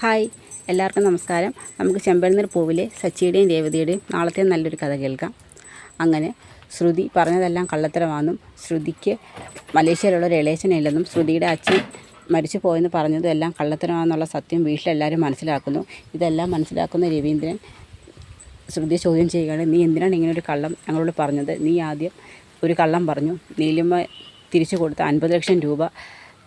Hi, എല്ലാവർക്കും നമസ്കാരം. നമുക്ക് ചെമ്പഴന്തീർ പൂവിലെ സച്ചിയുടെയും രേവതിയുടെയും നാളത്തെ നല്ലൊരു കഥ കേൾക്കാം. അങ്ങനെ ശ്രുതി പറഞ്ഞതെല്ലാം കള്ളത്തരമാണെന്നും ശ്രുതിക്ക് മലേഷ്യയിലുള്ളൊരു ഇളയച്ചനില്ലെന്നും ശ്രുതിയുടെ അച്ഛൻ മരിച്ചു പോയെന്ന് പറഞ്ഞതും എല്ലാം കള്ളത്തരമാണെന്നുള്ള സത്യം വീട്ടിലെല്ലാവരും മനസ്സിലാക്കുന്നു. ഇതെല്ലാം മനസ്സിലാക്കുന്ന രവീന്ദ്രൻ ശ്രുതിയെ ചോദ്യം ചെയ്യുകയാണ്. നീ എന്തിനാണ് ഇങ്ങനെ ഒരു കള്ളം ഞങ്ങളോട് പറഞ്ഞത്? നീ ആദ്യം ഒരു കള്ളം പറഞ്ഞു. നീലിമ തിരിച്ചു കൊടുത്ത 50 ലക്ഷം രൂപ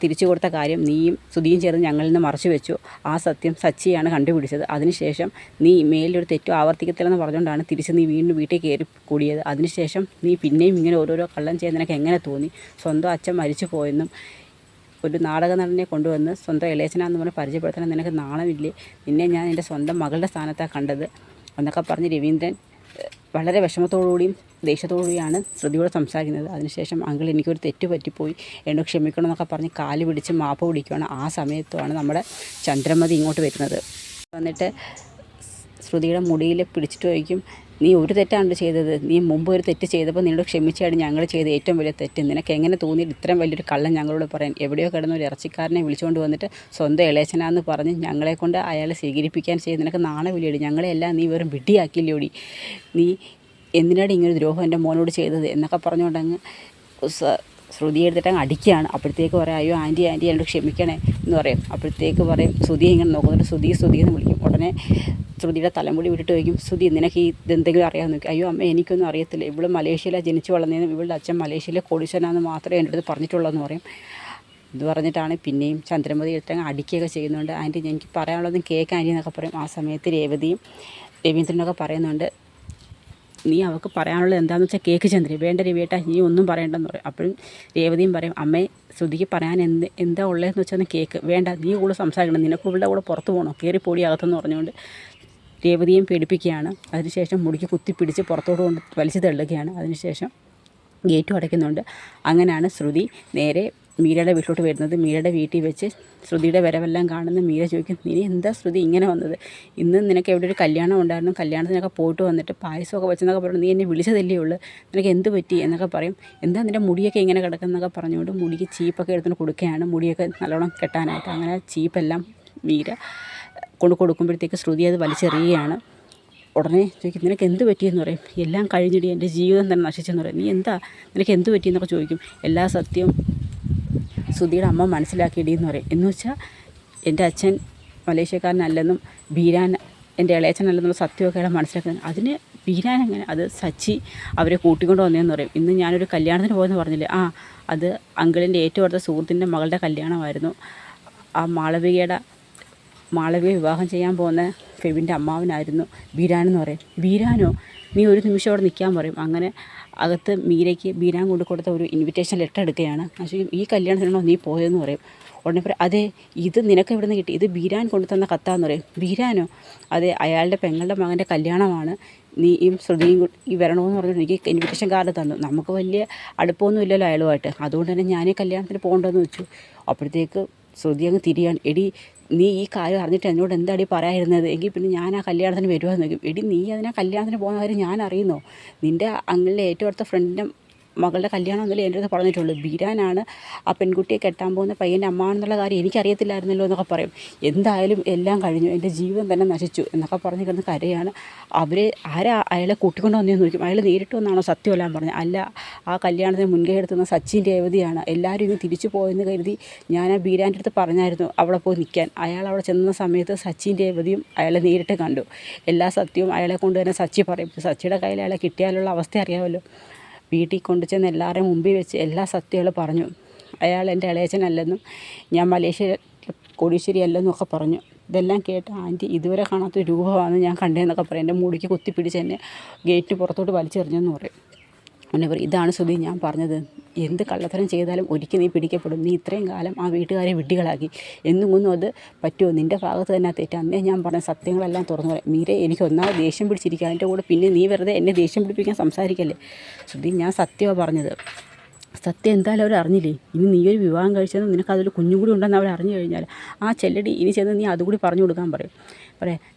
തിരിച്ചു കൊടുത്ത കാര്യം നീയും ശ്രുതിയും ചേർന്ന് ഞങ്ങളിൽ നിന്ന് മറച്ചു വെച്ചു. ആ സത്യം സച്ചിയാണ് കണ്ടുപിടിച്ചത്. അതിനുശേഷം നീ മേലിലൊരു തെറ്റും ആവർത്തിക്കത്തില്ലെന്ന് പറഞ്ഞുകൊണ്ടാണ് തിരിച്ച് നീ വീണ്ടും വീട്ടിൽ കയറി കൂടിയത്. അതിനുശേഷം നീ പിന്നെയും ഇങ്ങനെ ഓരോരോ കള്ളം ചെയ്യാൻ നിനക്ക് എങ്ങനെ തോന്നി? സ്വന്തം അച്ഛൻ മരിച്ചു പോയെന്നും ഒരു നാടക നടനെ കൊണ്ടുവന്ന് സ്വന്തം ഇളയച്ചനാന്ന് പറഞ്ഞ് പരിചയപ്പെടുത്താൻ നിനക്ക് നാണമില്ലേ? നിന്നെ ഞാൻ എൻ്റെ സ്വന്തം മകളുടെ സ്ഥാനത്താണ് കണ്ടത് എന്നൊക്കെ പറഞ്ഞ് രവീന്ദ്രൻ വളരെ വിഷമത്തോടുകൂടിയും ദേഷ്യത്തോടുകൂടിയാണ് ശ്രുതിയോട് സംസാരിക്കുന്നത്. അതിനുശേഷം അങ്കിൾ എനിക്കൊരു തെറ്റ് പറ്റിപ്പോയി, എന്നോട് ക്ഷമിക്കണം എന്നൊക്കെ പറഞ്ഞ് കാല് പിടിച്ച് മാപ്പ് പിടിക്കുകയാണ്. ആ സമയത്തുമാണ് നമ്മുടെ ചന്ദ്രമതി ഇങ്ങോട്ട് വരുന്നത്. വന്നിട്ട് ശ്രുതിയുടെ മുടിയിൽ പിടിച്ചിട്ട് ചോദിക്കും, നീ ഒരു തെറ്റാണ് ചെയ്തത്. നീ മുമ്പ് ഒരു തെറ്റ് ചെയ്തപ്പോൾ നിന്നോട് ക്ഷമിച്ചാണ് ഞങ്ങൾ ചെയ്ത ഏറ്റവും വലിയ തെറ്റ്. നിനക്ക് എങ്ങനെ തോന്നിയിട്ട് ഇത്രയും വലിയൊരു കള്ളം ഞങ്ങളോട് പറയാൻ? എവിടെയോ കിടന്ന ഒരു ഇറച്ചിക്കാരനെ വിളിച്ചുകൊണ്ട് വന്നിട്ട് സ്വന്തം ഇളയച്ചനാന്ന് പറഞ്ഞ് ഞങ്ങളെക്കൊണ്ട് അയാളെ സ്വീകരിപ്പിക്കാൻ ചെയ്ത് നിനക്ക് നാണമില്ലേടി? ഞങ്ങളെല്ലാം നീ വെറും വിഡ്ഢിയാക്കില്ലേടി? നീ എന്തിനാണ് ഇങ്ങനെ ദ്രോഹം എൻ്റെ മോനോട് ചെയ്തത് എന്നൊക്കെ പറഞ്ഞുകൊണ്ടങ്ങ് ശ്രുതി എടുത്തിട്ട് അങ്ങ് അടിക്കുകയാണ്. അപ്പോഴത്തേക്ക് പറയാം, അയ്യോ ആൻറ്റി എന്നോട് ക്ഷമിക്കണേ എന്ന് പറയും. അപ്പോഴത്തേക്ക് പറയും, ശ്രുതി ഇങ്ങനെ നോക്കുന്നുണ്ട്. ശ്രുതി എന്ന് വിളിക്കും. ഉടനെ ശ്രുതിയുടെ തലമുടി വിട്ടിട്ട് ചോദിക്കും, ശ്രുതി നിനക്ക് ഇതെന്തെങ്കിലും അറിയാമെന്ന് നോക്കി. അയ്യോ അമ്മ, എനിക്കൊന്നും അറിയത്തില്ല. ഇവള് മലേഷ്യയിലാണ് ജനിച്ചു വളർന്നതെന്നും ഇവളുടെ അച്ഛൻ മലേഷ്യയിലെ കോടീശ്വരനാണെന്ന് മാത്രമേ എൻ്റെ അടുത്ത് പറഞ്ഞിട്ടുള്ളൂ പറയും. ഇത് പറഞ്ഞിട്ടാണ് പിന്നെയും ചന്ദ്രമതി എടുത്തങ്ങ് അടിക്കുകയൊക്കെ ചെയ്യുന്നുണ്ട്. ആൻറ്റി എനിക്ക് പറയാനുള്ളതും കേൾക്കാൻ ആൻറ്റി എന്നൊക്കെ പറയും. ആ സമയത്ത് രേവതിയും രവീന്ദ്രനൊക്കെ പറയുന്നുണ്ട്, നീ അവൾക്ക് പറയാനുള്ളത് എന്താണെന്ന് വെച്ചാൽ കേക്ക് ചന്ദ്രി, വേണ്ട രവിയേട്ടാ നീ ഒന്നും പറയണ്ടെന്ന് പറയും. അപ്പോഴും രേവതിയും പറയും, അമ്മേ ശ്രുതിക്ക് പറയാൻ എന്താ ഉള്ളതെന്ന് വെച്ചാൽ കേക്ക്, വേണ്ട നീ കൂടെ സംസാരിക്കണം, നിനക്ക് ഇവളുടെ കൂടെ പുറത്ത് പോകണോ, കയറി പൊടി അകത്തെന്ന് പറഞ്ഞുകൊണ്ട് രേവതിയും പേടിപ്പിക്കുകയാണ്. അതിനുശേഷം മുടിക്ക് കുത്തിപ്പിടിച്ച് പുറത്തോട്ട് കൊണ്ട് വലിച്ചു തള്ളുകയാണ്. അതിനുശേഷം ഗേറ്റും അടയ്ക്കുന്നുണ്ട്. അങ്ങനെയാണ് ശ്രുതി നേരെ മീരയുടെ വീട്ടിലോട്ട് വരുന്നത്. മീരയുടെ വീട്ടിൽ വെച്ച് ശ്രുതിയുടെ വരവെല്ലാം കാണുന്ന മീര ചോദിക്കും, നീ എന്താ ശ്രുതി ഇങ്ങനെ വന്നത്? ഇന്ന് നിനക്ക് എവിടെ ഒരു കല്യാണം ഉണ്ടായിരുന്നു, കല്യാണത്തിനൊക്കെ പോയിട്ട് വന്നിട്ട് പായസമൊക്കെ വെച്ചെന്നൊക്കെ പറഞ്ഞു, നീ എന്നെ വിളിച്ചതല്ലേ ഉള്ളൂ, നിനക്ക് എന്ത് പറ്റി എന്നൊക്കെ പറയും. എന്താ നിൻ്റെ മുടിയൊക്കെ ഇങ്ങനെ കിടക്കുന്നതൊക്കെ പറഞ്ഞുകൊണ്ട് മുടിക്ക് ചീപ്പൊക്കെ എടുത്തുകൊണ്ട് കൊടുക്കുകയാണ്, മുടിയൊക്കെ നല്ലോണം കെട്ടാനായിട്ട്. അങ്ങനെ ചീപ്പെല്ലാം മീര കൊടുക്കുമ്പോഴത്തേക്ക് ശ്രുതി അത് വലിച്ചെറിയുകയാണ്. ഉടനെ ചോദിക്കും, നിനക്ക് എന്ത് പറ്റിയെന്ന് പറയും. എല്ലാം കഴിഞ്ഞിട്ട് എൻ്റെ ജീവിതം തന്നെ നശിച്ചെന്ന് പറയും. നീ എന്താ, നിനക്ക് എന്ത് പറ്റിയെന്നൊക്കെ ചോദിക്കും. എല്ലാ സത്യവും ശ്രുതിയുടെ അമ്മ മനസ്സിലാക്കിയിടീന്ന് പറയും. എന്ന് വെച്ചാൽ എൻ്റെ അച്ഛൻ മലേഷ്യക്കാരനല്ലെന്നും ബീരാൻ എൻ്റെ ഇളയച്ചനല്ലെന്നുള്ള സത്യമൊക്കെയാണ് മനസ്സിലാക്കുന്നത്. അതിന് ബീരാൻ എങ്ങനെ? അത് സച്ചി അവരെ കൂട്ടിക്കൊണ്ട് വന്നതെന്ന് പറയും. ഇന്ന് ഞാനൊരു കല്യാണത്തിന് പോയെന്ന് പറഞ്ഞില്ലേ, അത് അങ്കിളിൻ്റെ ഏറ്റവും അടുത്ത സുഹൃത്തിൻ്റെ മകളുടെ കല്യാണമായിരുന്നു. ആ മാളവിക വിവാഹം ചെയ്യാൻ പോകുന്ന ഫെബിൻ്റെ അമ്മാവനായിരുന്നു ബീരാനെന്ന് പറയും. ബീരാനോ? നീ ഒരു നിമിഷം അവിടെ നിൽക്കാൻ പറയും. അങ്ങനെ അകത്ത് മീരയ്ക്ക് ബീരാൻ കൊണ്ട് കൊടുത്ത ഒരു ഇൻവിറ്റേഷൻ ലെറ്റർ എടുക്കുകയാണ്. പക്ഷേ ഈ കല്യാണത്തിനാണോ നീ പോയതെന്ന് പറയും. ഉടനെ പറയും, അതെ ഇത് നിനക്ക് എവിടെ നിന്ന് കിട്ടി? ഇത് ബീരാൻ കൊണ്ടു തന്ന കത്താന്ന് പറയും. ബീരാനോ? അതെ, അയാളുടെ പെങ്ങളുടെ മകൻ്റെ കല്യാണമാണ്, നീയും ശ്രുതിയും ഈ വരണമെന്ന് പറഞ്ഞിട്ട് എനിക്ക് ഇൻവിറ്റേഷൻ കാർഡ് തന്നു. നമുക്ക് വലിയ അടുപ്പമൊന്നും ഇല്ലല്ലോ അയാളുമായിട്ട്, അതുകൊണ്ട് തന്നെ ഞാൻ ഈ കല്യാണത്തിന് പോകണ്ടെന്ന് വെച്ചു. അപ്പോഴത്തേക്ക് ശ്രുതി അങ്ങ് തിരിയാണ്, എടി നീ ഈ കാര്യം അറിഞ്ഞിട്ട് എന്നോട് എന്താടി പറയാതിരുന്നത്? എങ്കിൽ പിന്നെ ഞാൻ ആ കല്യാണത്തിന് വരുവാന്ന് നോക്കും. എടി നീ അതിനാ കല്യാണത്തിന് പോകുന്ന കാര്യം ഞാൻ അറിയുന്നോ? നിൻ്റെ അങ്ങളിലെ ഏറ്റവും അടുത്ത ഫ്രണ്ടിൻ്റെ മകളുടെ കല്യാണം എന്നല്ലേ എൻ്റെ അടുത്ത് പറഞ്ഞിട്ടുള്ളൂ. ബീരാനാണ് ആ പെൺകുട്ടിയെ കെട്ടാൻ പോകുന്ന പയ്യൻ്റെ അമ്മാണെന്നുള്ള കാര്യം എനിക്കറിയത്തില്ലായിരുന്നല്ലോ എന്നൊക്കെ പറയും. എന്തായാലും എല്ലാം കഴിഞ്ഞു, എൻ്റെ ജീവിതം തന്നെ നശിച്ചു എന്നൊക്കെ പറഞ്ഞ് കിടന്ന് കരയാണ്. അയാളെ കൂട്ടിക്കൊണ്ട് വന്നതെന്ന് ചോദിക്കും. അയാൾ നേരിട്ട് വന്നാണോ സത്യമെല്ലാം പറഞ്ഞത്? അല്ല, ആ കല്യാണത്തിന് മുൻകൈ എടുത്തുന്ന സച്ചിൻ രേവതിയാണ്. എല്ലാവരും ഇങ്ങ് തിരിച്ചു പോയെന്ന് കരുതി ഞാൻ ആ ബീരാൻ്റെ അടുത്ത് പറഞ്ഞായിരുന്നു അവിടെ പോയി നിൽക്കാൻ. അയാൾ അവിടെ ചെന്ന സമയത്ത് സച്ചിൻ രേവതിയും അയാളെ നേരിട്ട് കണ്ടു. എല്ലാ സത്യവും അയാളെ കൊണ്ട് തന്നെ സച്ചി പറയും. സച്ചിയുടെ കയ്യിൽ അയാളെ കിട്ടിയാലുള്ള അവസ്ഥ അറിയാമല്ലോ. വീട്ടിൽ കൊണ്ടു ചെന്ന് എല്ലാവരുടെയും മുമ്പിൽ വെച്ച് എല്ലാ സത്യങ്ങളും പറഞ്ഞു. അയാൾ എൻ്റെ ഇളയച്ചനല്ലെന്നും ഞാൻ മലേഷ്യ കോടീശ്വരി അല്ലെന്നും ഒക്കെ പറഞ്ഞു. ഇതെല്ലാം കേട്ട്, ആൻറ്റി ഇതുവരെ കാണാത്ത രൂപമാണ് ഞാൻ കണ്ടതെന്നൊക്കെ പറയും. എൻ്റെ മുടിക്ക് കുത്തിപ്പിടിച്ച് എന്നെ ഗേറ്റിന് പുറത്തോട്ട് വലിച്ചെറിഞ്ഞെന്ന് പറയും. അങ്ങനെ പറയും, ഇതാണ് ശ്രുതി ഞാൻ പറഞ്ഞത്, എന്ത് കള്ളത്തരം ചെയ്താലും ഒരിക്കൽ നീ പിടിക്കപ്പെടും. നീ ഇത്രയും കാലം ആ വീട്ടുകാരെ വിഡ്ഢികളാക്കി, എന്നും അത് പറ്റുമോ? നിൻ്റെ ഭാഗത്ത് തന്നെ തെറ്റ്. അന്നേ ഞാൻ പറഞ്ഞ സത്യങ്ങളെല്ലാം തുറന്നു പറയും. മീരെ എനിക്ക് ഒന്നാമത് ദേഷ്യം പിടിച്ചിരിക്കുക, അതിൻ്റെ കൂടെ പിന്നെ നീ വെറുതെ എന്നെ ദേഷ്യം പിടിപ്പിക്കാൻ സംസാരിക്കല്ലേ. ശ്രുതി, ഞാൻ സത്യമാണ് പറഞ്ഞത്. സത്യം എന്തായാലും അവർ അറിഞ്ഞില്ലേ, ഇനി നീ ഒരു വിവാഹം കഴിച്ചതും നിനക്ക് അതിൽ കുഞ്ഞും കൂടി ഉണ്ടെന്ന് അവർ അറിഞ്ഞു കഴിഞ്ഞാൽ ആ ചെല്ലടി ഇനി ചെന്ന് നീ അതുകൂടി പറഞ്ഞു കൊടുക്കാൻ പറയാം.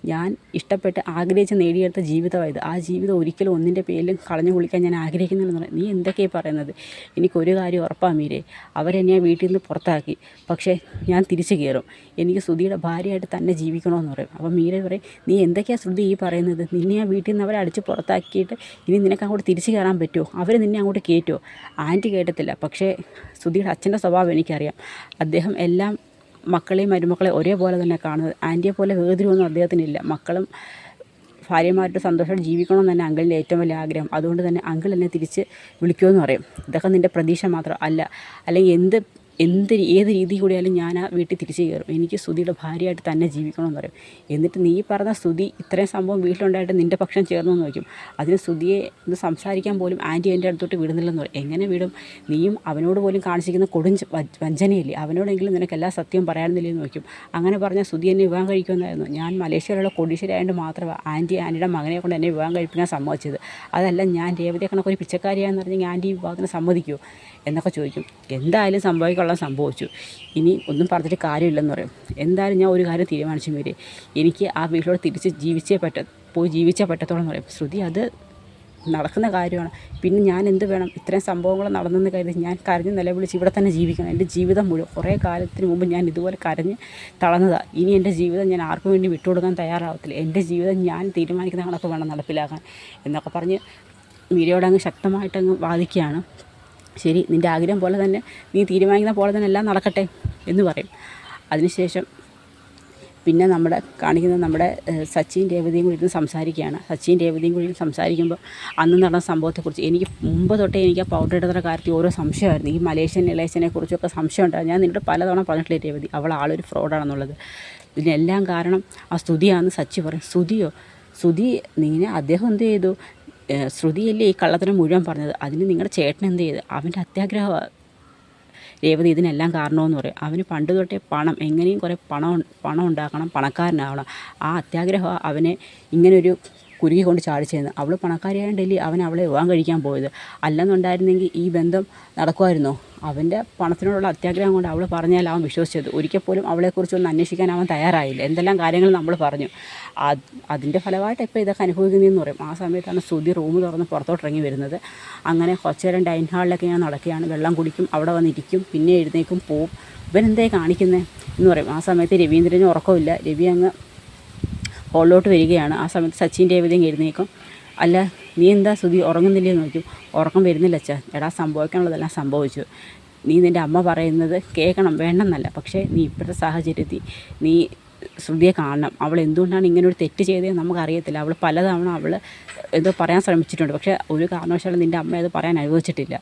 ഞാൻ ഇഷ്ടപ്പെട്ട് ആഗ്രഹിച്ച് നേടിയെടുത്ത ജീവിതമായത്. ആ ജീവിതം ഒരിക്കലും ഒന്നിൻ്റെ പേരിലും കളഞ്ഞു കുളിക്കാൻ ഞാൻ ആഗ്രഹിക്കുന്നില്ലെന്ന് പറയാം. നീ എന്തൊക്കെയാണ് പറയുന്നത്? എനിക്കൊരു കാര്യം ഉറപ്പാണ് മീരെ, അവരെന്നെ വീട്ടിൽ നിന്ന് പുറത്താക്കി, പക്ഷേ ഞാൻ തിരിച്ചു കയറും. എനിക്ക് ശ്രുതിയുടെ ഭാര്യയായിട്ട് തന്നെ ജീവിക്കണമെന്ന് പറയും. അപ്പം മീര പറയും, നീ എന്തൊക്കെയാണ് ശ്രുതി ഈ പറയുന്നത്? നിന്നെ ആ വീട്ടിൽ നിന്ന് അവരെ അടിച്ച് പുറത്താക്കിയിട്ട് ഇനി നിനക്ക് അങ്ങോട്ട് തിരിച്ചു കയറാൻ പറ്റുമോ? അവർ നിന്നെ അങ്ങോട്ട് കയറ്റുമോ? ആൻറ്റി കേട്ടത്തില്ല. പക്ഷേ ശ്രുതിയുടെ അച്ഛൻ്റെ സ്വഭാവം എനിക്കറിയാം. അദ്ദേഹം എല്ലാം മക്കളെയും മരുമക്കളെ ഒരേപോലെ തന്നെ കാണുന്നത്. ആൻറ്റിയെ പോലെ വേർതിരിവൊന്നും അദ്ദേഹത്തിനില്ല. മക്കളും ഭാര്യമാരുടെ സന്തോഷമായിട്ട് ജീവിക്കണമെന്ന് തന്നെ അങ്കിളിൻ്റെ ഏറ്റവും വലിയ ആഗ്രഹം. അതുകൊണ്ട് തന്നെ അങ്കിൾ എന്നെ തിരിച്ച് വിളിക്കുമെന്ന് പറയും. ഇതൊക്കെ നിൻ്റെ പ്രതീക്ഷ മാത്രം അല്ല, അല്ലെങ്കിൽ ഏത് രീതി കൂടിയാലും ഞാൻ ആ വീട്ടിൽ തിരിച്ചു കയറും. എനിക്ക് ശ്രുതിയുടെ ഭാര്യയായിട്ട് തന്നെ ജീവിക്കണമെന്ന് പറയും. എന്നിട്ട് നീ പറഞ്ഞ ശ്രുതി ഇത്രയും സംഭവം വീട്ടിലുണ്ടായിട്ട് നിൻ്റെ പക്ഷം ചേർന്നു നോക്കും. അതിന് ശ്രുതിയെ ഒന്ന് സംസാരിക്കാൻ പോലും ആൻറ്റി എൻ്റെ അടുത്തോട്ട് വിടുന്നില്ലെന്ന് പറയും. എങ്ങനെ വിടും? നീയും അവനോട് പോലും കാണിച്ചിരിക്കുന്ന കൊടും വഞ്ചനയില്ലേ? അവനോടെങ്കിലും നിനക്ക് എല്ലാ സത്യവും പറയാമെന്നില്ലെന്ന് നോക്കും. അങ്ങനെ പറഞ്ഞാൽ ശ്രുതി എന്നെ വിവാഹം കഴിക്കുമെന്നായിരുന്നു. ഞാൻ മലേഷ്യയിലുള്ള കോടീശ്വരിയായതുകൊണ്ട് മാത്രമാണ് ആൻറ്റിയുടെ മകനെ കൊണ്ട് എന്നെ വിവാഹം കഴിപ്പിക്കാൻ സമ്മതിച്ചത്. അതല്ല ഞാൻ രേവതിയെ കണക്കൊരു പിച്ചക്കാരിയാണെന്ന് പറഞ്ഞെങ്കിൽ ആൻറ്റി വിവാഹത്തിന് സമ്മതിക്കുമോ എന്നൊക്കെ ചോദിക്കും. എന്തായാലും സംഭവിക്കാനുള്ള സംഭവിച്ചു, ഇനി ഒന്നും പറഞ്ഞിട്ട് കാര്യമില്ലെന്ന് പറയും. എന്തായാലും ഞാൻ ഒരു കാര്യം തീരുമാനിച്ചു മീരെ, എനിക്ക് ആ വീട്ടിലോട്ട് തിരിച്ച് ജീവിച്ചേ പറ്റത്തോളം എന്ന് പറയും. ശ്രുതി അത് നടക്കുന്ന കാര്യമാണ്. പിന്നെ ഞാൻ എന്ത് വേണം? ഇത്രയും സംഭവങ്ങൾ നടന്നെന്ന് കരുതി ഞാൻ കരഞ്ഞ് നിലവിളിച്ച് ഇവിടെ തന്നെ ജീവിക്കണം? എൻ്റെ ജീവിതം മുഴുവൻ കുറേ കാലത്തിന് മുമ്പ് ഞാൻ ഇതുപോലെ കരഞ്ഞ് തളർന്നതാണ്. ഇനി എൻ്റെ ജീവിതം ഞാൻ ആർക്കും വേണ്ടി വിട്ടുകൊടുക്കാൻ തയ്യാറാവത്തില്ല. എൻ്റെ ജീവിതം ഞാൻ തീരുമാനിക്കുന്ന കണക്ക് വേണം നടപ്പിലാക്കാൻ എന്നൊക്കെ പറഞ്ഞ് മീരയോടങ്ങ് ശക്തമായിട്ടങ്ങ് വാദിക്കുകയാണ്. ശരി, നിൻ്റെ ആഗ്രഹം പോലെ തന്നെ, നീ തീരുമാനിക്കുന്ന പോലെ തന്നെ എല്ലാം നടക്കട്ടെ എന്ന് പറയും. അതിനുശേഷം പിന്നെ നമ്മുടെ സച്ചിൻ രേവതിയും കൂടി ഇരുന്ന് സംസാരിക്കുകയാണ്. സച്ചിൻ രേവതിയും കൂടി സംസാരിക്കുമ്പോൾ അന്ന് നടന്ന സംഭവത്തെക്കുറിച്ച് എനിക്ക് മുമ്പ് തൊട്ടേ എനിക്ക് ആ പൗഡർ ഇടുന്ന കാര്യത്തിൽ ഓരോ സംശയമായിരുന്നു. ഈ മലേഷ്യൻ ഇളയച്ചനെ കുറിച്ചൊക്കെ സംശയം ഉണ്ടായിരുന്നു. ഞാൻ നിന്നോട് പലതവണ പറഞ്ഞിട്ടില്ലേ രേവതി, അവൾ ആളൊരു ഫ്രോഡാണെന്നുള്ളത്. ഇതിനെല്ലാം കാരണം ആ സ്തുതിയാണെന്ന് സച്ചി പറയും. ശ്രുതി അദ്ദേഹം എന്ത് ചെയ്തു? ശ്രുതിയല്ലേ ഈ കള്ളത്തരം മുഴുവൻ പറഞ്ഞത്. അതിന് നിങ്ങളുടെ ചേട്ടൻ എന്ത് ചെയ്ത്? അവൻ്റെ അത്യാഗ്രഹമാണ് രേവതി ഇതിനെല്ലാം കാരണമെന്ന് പറയും. അവന് പണ്ട് തൊട്ടേ എങ്ങനെയും കുറേ പണം ഉണ്ടാക്കണം, പണക്കാരനാവണം. ആ അത്യാഗ്രഹമാണ് അവനെ ഇങ്ങനൊരു കുരുക്കി കൊണ്ട് ചാടിച്ചതെന്ന്. അവൾ പണക്കാരിയായതുകൊണ്ടല്ലേ അവളെ വിവാഹം കഴിക്കാൻ പോയത്. അല്ലെന്നുണ്ടായിരുന്നെങ്കിൽ ഈ ബന്ധം നടക്കുമായിരുന്നോ? അവൻ്റെ പണത്തിനോടുള്ള അത്യാഗ്രഹം കൊണ്ട് അവൾ പറഞ്ഞാൽ അവൻ വിശ്വസിച്ചത്. ഒരിക്കൽ പോലും അവളെക്കുറിച്ചൊന്ന് അന്വേഷിക്കാൻ അവൻ തയ്യാറായില്ല. എന്തെല്ലാം കാര്യങ്ങൾ നമ്മൾ പറഞ്ഞു. അതിൻ്റെ ഫലമായിട്ട് ഇപ്പോൾ ഇതൊക്കെ അനുഭവിക്കുന്നതെന്ന് പറയും. ആ സമയത്താണ് ശ്രുതി റൂം തുറന്ന് പുറത്തോട്ടിറങ്ങി വരുന്നത്. അങ്ങനെ കുറച്ച് നേരം ഡൈനിങ് ഹാളിലൊക്കെ ഞാൻ നടക്കുകയാണ്. വെള്ളം കുടിക്കും, അവിടെ വന്നിരിക്കും, പിന്നെ എഴുന്നേക്കും, പോവും. ഇവനെന്തേ കാണിക്കുന്നത് എന്ന് പറയും. ആ സമയത്ത് രവീന്ദ്രന് ഉറക്കമില്ല. രവി അങ്ങ് ഹോളിലോട്ട് വരികയാണ്. ആ സമയത്ത് സച്ചിൻ രേവതിയും എഴുന്നേക്കും. അല്ല, നീ എന്താ ശ്രുതി ഉറങ്ങുന്നില്ലേ എന്ന് നോക്കും. ഉറക്കം വരുന്നില്ല അച്ഛാ. എടാ, സംഭവിക്കാനുള്ളതെല്ലാം സംഭവിച്ചു. നീ നിൻ്റെ അമ്മ പറയുന്നത് കേൾക്കണം, വേണ്ടെന്നല്ല. പക്ഷേ നീ ഇപ്പോഴത്തെ സാഹചര്യത്തിൽ നീ ശ്രുതിയെ കാണണം. അവൾ എന്തുകൊണ്ടാണ് ഇങ്ങനെ ഒരു തെറ്റ് ചെയ്തതെന്ന് നമുക്കറിയത്തില്ല. അവൾ പലതവണ എന്തോ പറയാൻ ശ്രമിച്ചിട്ടുണ്ട്. പക്ഷേ ഒരു കാരണവശാലും നിൻ്റെ അമ്മ അത് പറയാൻ അനുവദിച്ചിട്ടില്ല.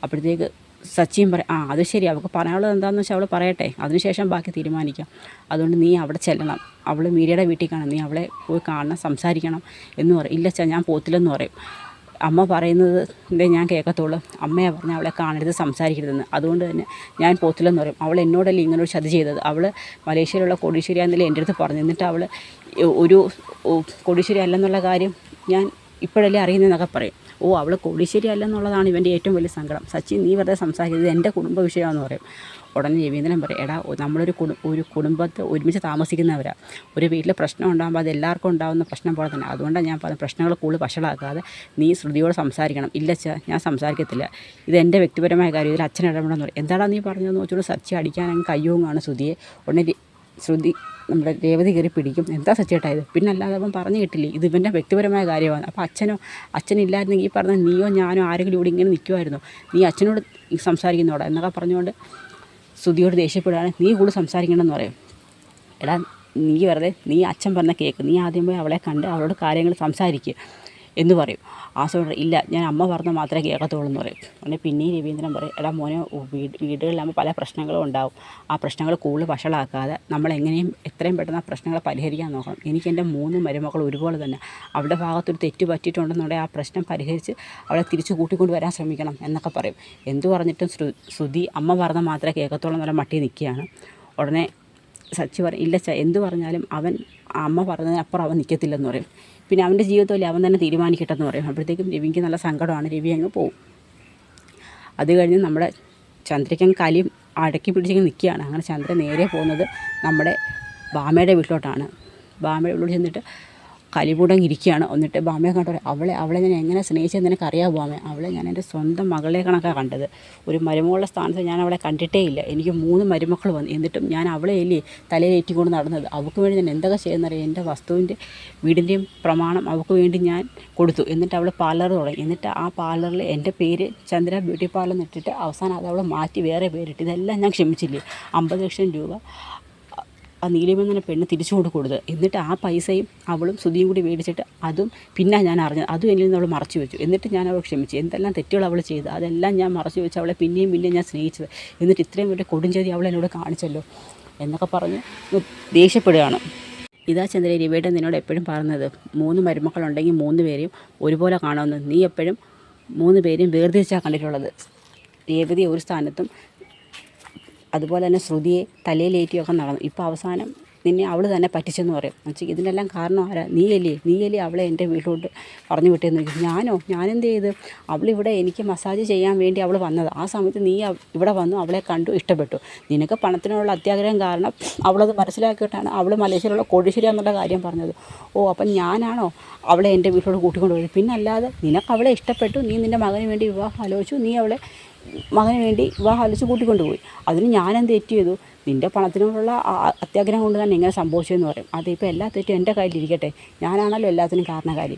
അപ്പോഴത്തേക്ക് സച്ചിൻ പറയും, അത് ശരി, അവൾക്ക് പറയാനുള്ളത് എന്താണെന്ന് വെച്ചാൽ അവൾ പറയട്ടെ, അതിനുശേഷം ബാക്കി തീരുമാനിക്കാം. അതുകൊണ്ട് നീ അവിടെ ചെല്ലണം. അവൾ മീരയുടെ വീട്ടിൽ കാണും, നീ അവളെ പോയി കാണണം, സംസാരിക്കണം എന്ന് പറയും. ഇല്ല അച്ഛാ, ഞാൻ പോത്തില്ലെന്ന് പറയും. അമ്മ പറയുന്നത് ഞാൻ കേൾക്കത്തുള്ളൂ. അമ്മയെ പറഞ്ഞാൽ അവളെ കാണരുത്, സംസാരിക്കരുതെന്ന്. അതുകൊണ്ട് തന്നെ ഞാൻ പോത്തില്ലെന്ന് പറയും. അവൾ എന്നോടല്ലേ ഇങ്ങനൊരു ചതി ചെയ്തത്. അവൾ മലേഷ്യയിലുള്ള കോടീശ്വരിയാണെന്നല്ലേ എൻ്റെ അടുത്ത് പറഞ്ഞു. എന്നിട്ട് അവൾ ഒരു കോടീശ്വരി അല്ലെന്നുള്ള കാര്യം ഞാൻ ഇപ്പോഴല്ലേ അറിയുന്നതെന്നൊക്കെ പറയും. അവൾ കോടീശ്വരി അല്ലെന്നുള്ളതാണ് ഇവൻ്റെ ഏറ്റവും വലിയ സങ്കടം. സച്ചിൻ, നീ വെറുതെ സംസാരിക്കുന്നത് എൻ്റെ കുടുംബ വിഷയമാണെന്ന് പറയും. ഉടനെ രവീന്ദ്രൻ പറയും, എടാ, നമ്മളൊരു കുടുംബത്തെ ഒരുമിച്ച് താമസിക്കുന്നവരാണ്. ഒരു വീട്ടിൽ പ്രശ്നം ഉണ്ടാകുമ്പോൾ അത് എല്ലാവർക്കും ഉണ്ടാകുന്ന പ്രശ്നം പോലെ തന്നെ. അതുകൊണ്ടാണ് ഞാൻ പറഞ്ഞത്, പ്രശ്നങ്ങൾ കൂടുതൽ വഷളാക്കാതെ നീ ശ്രുതിയോട് സംസാരിക്കണം. ഇല്ലച്ചാ, ഞാൻ സംസാരിക്കത്തില്ല, ഇതെൻ്റെ വ്യക്തിപരമായ കാര്യം, ഇതിൽ അച്ഛൻ ഇടപെടണമെന്ന് പറയും. എന്താടാ നീ പറഞ്ഞതെന്ന് വെച്ചോളൂ. സച്ചി അടിക്കാൻ അങ്ങ് കയ്യോങ്ങാണ് ശ്രുതിയെ. ഉടനെ ശ്രുതി നമ്മുടെ രേവതി കയറി പിടിക്കും. എന്താ സച്ചേട്ടായത്? പിന്നെ അല്ലാതെ അവൻ പറഞ്ഞു കിട്ടില്ലേ, ഇത് ഇവൻ്റെ വ്യക്തിപരമായ കാര്യമാണ്. അപ്പോൾ അച്ഛനില്ലായിരുന്നെങ്കിൽ ഈ പറഞ്ഞ നീയോ ഞാനോ ആരെങ്കിലും ഇവിടെ ഇങ്ങനെ നിൽക്കുമായിരുന്നു. നീ അച്ഛനോട് സംസാരിക്കുന്നോടാ എന്നൊക്കെ പറഞ്ഞുകൊണ്ട് ശ്രുതിയോട് ദേഷ്യപ്പെടുകയാണ്. നീ കൂടുതൽ സംസാരിക്കണമെന്ന് പറയും. എടാ, നീ അച്ഛൻ പറഞ്ഞ കേൾക്ക്, നീ ആദ്യം പോയി അവളെ കണ്ട് അവളോട് കാര്യങ്ങൾ സംസാരിക്കുക എന്ന് പറയും. ആ സമയം ഇല്ല, ഞാൻ അമ്മ പറഞ്ഞാൽ മാത്രമേ കേൾക്കത്തുള്ളൂ എന്ന് പറയും. അങ്ങനെ പിന്നെയും രവീന്ദ്രൻ പറയും, എടാ മോനെ, വീടുകളിലാകുമ്പോൾ പല പ്രശ്നങ്ങളും ഉണ്ടാവും. ആ പ്രശ്നങ്ങൾ കൂടുതൽ വഷളാക്കാതെ നമ്മൾ എത്രയും പെട്ടെന്ന് ആ പ്രശ്നങ്ങളെ പരിഹരിക്കാൻ നോക്കണം. എനിക്ക് എൻ്റെ 3 മരുമക്കൾ ഒരുപോലെ തന്നെ. അവളുടെ ഭാഗത്തൊരു തെറ്റ് പറ്റിയിട്ടുണ്ടെന്നുണ്ടെങ്കിൽ ആ പ്രശ്നം പരിഹരിച്ച് അവളെ തിരിച്ച് കൂട്ടിക്കൊണ്ട് വരാൻ ശ്രമിക്കണം എന്നൊക്കെ പറയും. എന്തു പറഞ്ഞിട്ടും ശ്രുതി അമ്മ പറഞ്ഞാൽ മാത്രമേ കേൾക്കത്തുള്ളൂ എന്നുള്ള മട്ടി നിൽക്കുകയാണ്. ഉടനെ സച്ചി പറയും, ഇല്ല ചാ, എന്തു പറഞ്ഞാലും അമ്മ പറഞ്ഞതിനപ്പുറം അവൻ നിൽക്കത്തില്ലെന്ന് പറയും. പിന്നെ അവൻ്റെ ജീവിതത്തിൽ അവൻ തന്നെ തീരുമാനിക്കട്ടെന്ന് പറയും. അപ്പോഴത്തേക്കും രവിക്ക് നല്ല സങ്കടമാണ്. രവി അങ്ങ് പോവും. അത് കഴിഞ്ഞ് നമ്മുടെ ചന്ദ്രയ്ക്കങ്ങ് കലിയും അടക്കി പിടിച്ചിങ്ങനെ നിൽക്കുകയാണ്. അങ്ങനെ ചന്ദ്ര നേരെ പോകുന്നത് നമ്മുടെ ഭാമയുടെ വീട്ടിലോട്ടാണ്. ഭാമയുടെ വീട്ടിലോട്ട് ചെന്നിട്ട് കലിപൂടങ്ങ് ഇരിക്കുകയാണ്. എന്നിട്ട് ഭാമയെ കണ്ടു അവളെ ഞാൻ എങ്ങനെ സ്നേഹിച്ചെന്ന് നിനക്കറിയാമോ ഭാമ? അവളെ ഞാൻ എൻ്റെ സ്വന്തം മകളെ കണക്കാണ് കണ്ടത്. ഒരു മരുമകളുടെ സ്ഥാനത്ത് ഞാൻ അവളെ കണ്ടിട്ടേ ഇല്ല. എനിക്ക് 3 മരുമക്കൾ വന്നു, എന്നിട്ടും ഞാൻ അവളെ അല്ലേ തലയിലേറ്റിക്കൊണ്ട് നടന്നത്. അവൾക്ക് വേണ്ടി ഞാൻ എന്തൊക്കെ ചെയ്യുന്നറിയാം. എൻ്റെ വസ്തുവിൻ്റെ വീടിൻ്റെയും പ്രമാണം അവൾക്ക് വേണ്ടി ഞാൻ കൊടുത്തു. എന്നിട്ട് അവൾ പാർലർ തുടങ്ങി. എന്നിട്ട് ആ പാർലറിൽ എൻ്റെ പേര് ചന്ദ്ര ബ്യൂട്ടി പാർലർ ഇട്ടിട്ട് അവസാനം അത് അവൾ മാറ്റി വേറെ പേരിട്ട്. ഇതെല്ലാം ഞാൻ ക്ഷമിച്ചില്ലേ. 50 ലക്ഷം രൂപ ആ നീലിമ എന്ന പെണ്ണ് തിരിച്ചു കൊടുത്തത്. എന്നിട്ട് ആ പൈസയും അവളും ശ്രുതിയും കൂടി മേടിച്ചിട്ട് അതും പിന്നെ ഞാൻ അറിഞ്ഞത്. അതും എന്നിൽ നിന്ന് അവൾ മറച്ചു വെച്ചു. എന്നിട്ട് ഞാൻ അവൾ ക്ഷമിച്ചു. എന്തെല്ലാം തെറ്റുകൾ അവൾ ചെയ്തു അതെല്ലാം ഞാൻ മറച്ചു വെച്ച് അവളെ പിന്നെയും ഞാൻ സ്നേഹിച്ചത്. എന്നിട്ട് ഇത്രയും വലിയ കൊടുംചതി അവൾ എന്നോട് കാണിച്ചല്ലോ എന്നൊക്കെ പറഞ്ഞ് ദേഷ്യപ്പെടുകയാണ്. ഇതാ ചന്ദ്ര രവിയേട്ടൻ നിന്നോട് എപ്പോഴും പറഞ്ഞത്, 3 മരുമക്കളുണ്ടെങ്കിൽ 3 പേരെയും ഒരുപോലെ കാണുമെന്ന്. നീ എപ്പോഴും 3 പേരെയും വേർതിരിച്ചാണ് കണ്ടിട്ടുള്ളത്. രേവതിയെ ഒരു സ്ഥാനത്തും അതുപോലെ തന്നെ ശ്രുതിയെ തലയിലേറ്റിയൊക്കെ നടന്നു. ഇപ്പോൾ അവസാനം നിന്നെ അവൾ തന്നെ പറ്റിച്ചെന്ന് പറയും. എന്നുവെച്ചാൽ ഇതിനെല്ലാം കാരണം ആരാ? നീയല്ലേ അവളെ എൻ്റെ വീട്ടിലോട്ട് പറഞ്ഞു വിട്ടേന്ന് ചോദിക്കും. ഞാനെന്ത് ചെയ്ത്? അവളിവിടെ എനിക്ക് മസാജ് ചെയ്യാൻ വേണ്ടി അവൾ വന്നത്. ആ സമയത്ത് നീ ഇവിടെ വന്നു, അവളെ കണ്ടു, ഇഷ്ടപ്പെട്ടു. നിനക്ക് പണത്തിനുള്ള അത്യാഗ്രഹം കാരണം അവളത് മനസ്സിലാക്കിയിട്ടാണ് അവൾ മലേഷ്യയിലുള്ള കോടീശ്വരി എന്നുള്ള കാര്യം പറഞ്ഞത്. അപ്പം ഞാനാണോ അവളെ എൻ്റെ വീട്ടിലോട്ട് കൂട്ടിക്കൊണ്ട് പോയത്? പിന്നെ അല്ലാതെ നിനക്ക് അവളെ ഇഷ്ടപ്പെട്ടു, നീ നിൻ്റെ മകന് വേണ്ടി വിവാഹം ആലോചിച്ചു, നീ അവളെ മകന് വേണ്ടി വിവാഹം ആലോചിച്ച് കൂട്ടിക്കൊണ്ടുപോയി. അതിന് ഞാനെന്ത് തെറ്റ് ചെയ്തു? നിൻ്റെ പണത്തിനോടുള്ള അത്യാഗ്രഹം കൊണ്ട് തന്നെ എങ്ങനെ സംഭവിച്ചതെന്ന് പറയും. അതിപ്പോൾ എല്ലാ തെറ്റും എൻ്റെ കയ്യിലിരിക്കട്ടെ, ഞാനാണല്ലോ എല്ലാത്തിനും കാരണക്കാരി.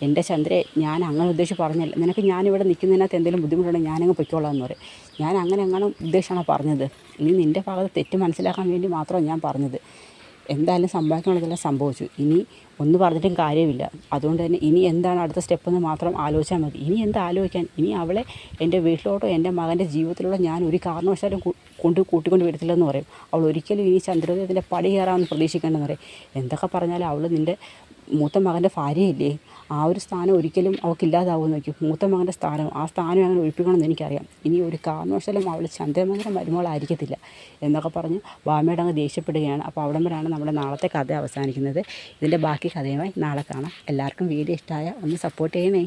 എൻ്റെ ചന്ദ്രയെ ഞാൻ അങ്ങനെ ഉദ്ദേശിച്ച് പറഞ്ഞല്ല. നിനക്ക് ഞാനിവിടെ നിൽക്കുന്നതിനകത്ത് എന്തെങ്കിലും ബുദ്ധിമുട്ടുണ്ടെങ്കിൽ ഞാനങ്ങ് പൊയ്ക്കോളാം എന്ന് പറയും. ഞാൻ അങ്ങനെ ഉദ്ദേശിച്ചാണ് പറഞ്ഞത്. ഇനി നിൻ്റെ ഭാഗത്ത് തെറ്റ് മനസ്സിലാക്കാൻ വേണ്ടി മാത്രമാണ് ഞാൻ പറഞ്ഞത്. എന്തായാലും സംഭവിക്കാനുള്ളതെല്ലാം സംഭവിച്ചു. ഇനി ഒന്നും പറഞ്ഞിട്ടും കാര്യമില്ല. അതുകൊണ്ട് തന്നെ ഇനി എന്താണ് അടുത്ത സ്റ്റെപ്പെന്ന് മാത്രം ആലോചിച്ചാൽ മതി. ഇനി എന്താ ആലോചിക്കാൻ? ഇനി അവളെ എൻ്റെ വീട്ടിലോട്ടോ എൻ്റെ മകൻ്റെ ജീവിതത്തിലൂടെ ഞാൻ ഒരു കാരണവശാലും കൂട്ടിക്കൊണ്ട് വരത്തില്ലെന്ന് പറയും. അവൾ ഒരിക്കലും ഇനി ചന്ദ്രോദയത്തിൻ്റെ പടി കയറാമെന്ന് പ്രതീക്ഷിക്കേണ്ടെന്ന് പറയും. എന്തൊക്കെ പറഞ്ഞാലും അവൾ നിൻ്റെ മൂത്ത മകൻ്റെ ഭാര്യയില്ലേ? ആ ഒരു സ്ഥാനം ഒരിക്കലും അവൾക്കില്ലാതാവുമെന്ന് വയ്ക്കും. മൂത്ത മകൻ്റെ സ്ഥാനം, ആ സ്ഥാനം അങ്ങനെ ഒഴിപ്പിക്കണമെന്ന് എനിക്കറിയാം. ഇനി ഒരു കാരണവശാലും അവൾ ചന്ദ്രമകൻ്റെ മരുമകളായിരിക്കത്തില്ല എന്നൊക്കെ പറഞ്ഞ് ഭാമയോട് അങ്ങ് ദേഷ്യപ്പെടുകയാണ്. അപ്പോൾ അവിടം വരെയാണ് നമ്മുടെ നാളത്തെ കഥ അവസാനിക്കുന്നത്. ഇതിൻ്റെ ബാക്കി കഥയുമായി നാളെ കാണാം. എല്ലാവർക്കും വീഡിയോ ഇഷ്ടമായ ഒന്ന് സപ്പോർട്ട് ചെയ്യണേ.